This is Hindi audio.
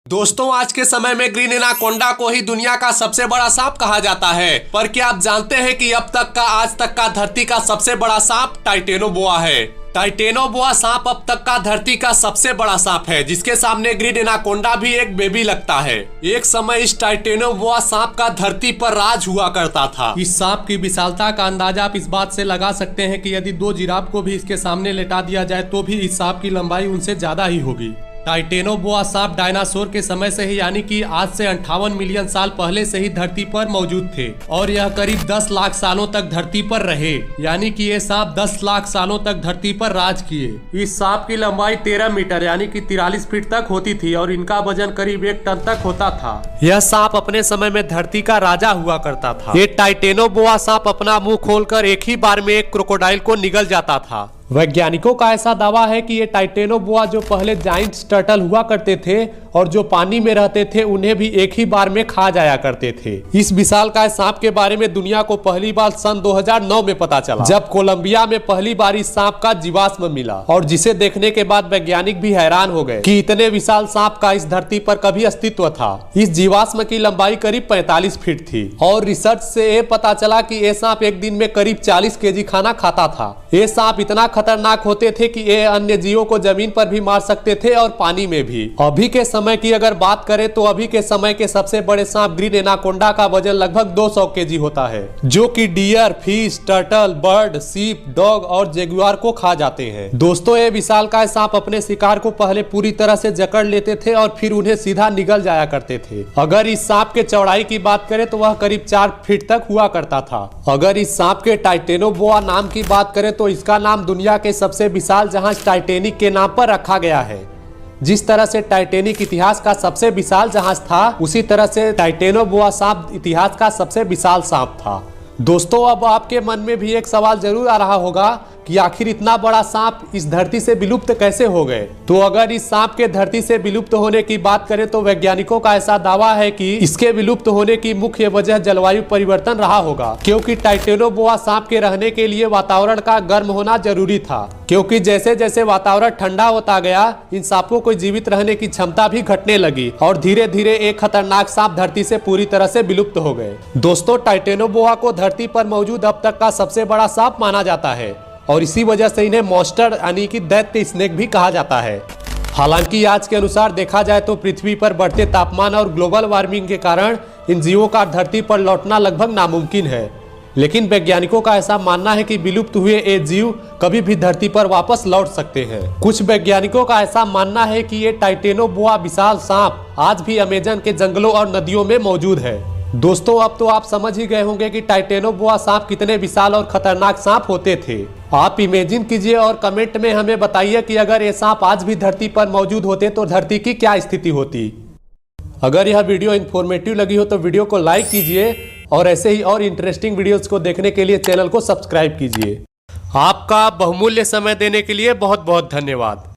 दोस्तों आज के समय में ग्रीन एनाकोंडा को ही दुनिया का सबसे बड़ा सांप कहा जाता है। पर क्या आप जानते हैं कि आज तक का धरती का सबसे बड़ा सांप टाइटेनोबोआ है। टाइटेनोबोआ सांप अब तक का धरती का सबसे बड़ा सांप है, जिसके सामने ग्रीन एनाकोंडा भी एक बेबी लगता है। एक समय इस टाइटेनोबोआ सांप का धरती पर राज हुआ करता था। इस सांप की विशालता का अंदाजा आप इस बात से लगा सकते हैं कि यदि दो जिराफ को भी इसके सामने लेटा दिया जाए तो भी इस सांप की लंबाई उनसे ज्यादा ही होगी। टाइटेनोबोआ सांप डायनासोर के समय से ही यानी कि आज से 58 मिलियन साल पहले से ही धरती पर मौजूद थे और यह करीब 10 लाख सालों तक धरती पर रहे, यानी कि ये सांप 10 लाख सालों तक धरती पर राज किए। इस सांप की लंबाई 13 मीटर यानी कि 43 फीट तक होती थी और इनका वजन करीब 1 टन तक होता था। यह सांप अपने समय में धरती का राजा हुआ करता था। ये टाइटेनोबोआ सांप अपना मुंह खोलकर एक ही बार में एक क्रोकोडाइल को निगल जाता था। वैज्ञानिकों का ऐसा दावा है कि ये टाइटेनोबोआ जो पहले जाइंट टर्टल हुआ करते थे और जो पानी में रहते थे उन्हें भी एक ही बार में खा जाया करते थे। इस विशालकाय सांप के बारे में दुनिया को पहली बार सन 2009 में पता चला, जब कोलंबिया में पहली बार इस सांप का जीवाश्म मिला और जिसे देखने के बाद वैज्ञानिक भी हैरान हो गए कि इतने विशाल सांप का इस धरती पर कभी अस्तित्व था। इस जीवाश्म की लंबाई करीब 45 फीट थी और रिसर्च से ये पता चला कि ये सांप एक दिन में करीब 40 केजी खाना खाता था। ये सांप इतना खतरनाक होते थे कि ये अन्य जीवों को जमीन पर भी मार सकते थे और पानी में भी। अभी के समय की अगर बात करें तो अभी के समय के सबसे बड़े सांप ग्रीन एनाकोंडा का वजन लगभग 200 केजी होता है, जो कि डियर, फिश, टर्टल, बर्ड, सीप, डॉग और जेगुआर को खा जाते हैं। दोस्तों ये विशालकाय सांप अपने शिकार को पहले पूरी तरह से जकड़ लेते थे और फिर उन्हें सीधा निगल जाया करते थे। अगर इस सांप के चौड़ाई की बात करें तो वह करीब 4 फीट तक हुआ करता था। अगर इस सांप के टाइटेनोबोआ नाम की बात करें तो इसका नाम दुनिया के सबसे विशाल जहाज टाइटेनिक के नाम पर रखा गया है। जिस तरह से टाइटेनिक इतिहास का सबसे विशाल जहाज था, उसी तरह से टाइटेनोबोआ सांप इतिहास का सबसे विशाल सांप था। दोस्तों अब आपके मन में भी एक सवाल जरूर आ रहा होगा कि आखिर इतना बड़ा सांप इस धरती से विलुप्त कैसे हो गए। तो अगर इस सांप के धरती से विलुप्त होने की बात करें तो वैज्ञानिकों का ऐसा दावा है कि इसके विलुप्त होने की मुख्य वजह जलवायु परिवर्तन रहा होगा, क्योंकि टाइटेनोबोआ सांप के रहने के लिए वातावरण का गर्म होना जरूरी था। क्योंकि जैसे जैसे वातावरण ठंडा होता गया, इन सांपों को जीवित रहने की क्षमता भी घटने लगी और धीरे धीरे एक खतरनाक सांप धरती से पूरी तरह से विलुप्त हो गए। दोस्तों टाइटेनोबोआ को धरती पर मौजूद अब तक का सबसे बड़ा सांप माना जाता है और इसी वजह से इन्हें मॉन्स्टर यानी कि दैत्य स्नेक भी कहा जाता है। हालांकि आज के अनुसार देखा जाए तो पृथ्वी पर बढ़ते तापमान और ग्लोबल वार्मिंग के कारण इन जीवों का धरती पर लौटना लगभग नामुमकिन है, लेकिन वैज्ञानिकों का ऐसा मानना है कि विलुप्त हुए ये जीव कभी भी धरती पर वापस लौट सकते हैं। कुछ वैज्ञानिकों का ऐसा मानना है कि ये टाइटेनोबोआ विशाल सांप आज भी अमेजन के जंगलों और नदियों में मौजूद है। दोस्तों अब तो आप समझ ही गए होंगे कि टाइटेनोबोआ सांप कितने विशाल और खतरनाक सांप होते थे। आप इमेजिन कीजिए और कमेंट में हमें बताइए कि अगर ये सांप आज भी धरती पर मौजूद होते तो धरती की क्या स्थिति होती। अगर यह वीडियो इन्फॉर्मेटिव लगी हो तो वीडियो को लाइक कीजिए और ऐसे ही और इंटरेस्टिंग वीडियोस को देखने के लिए चैनल को सब्सक्राइब कीजिए। आपका बहुमूल्य समय देने के लिए बहुत बहुत धन्यवाद।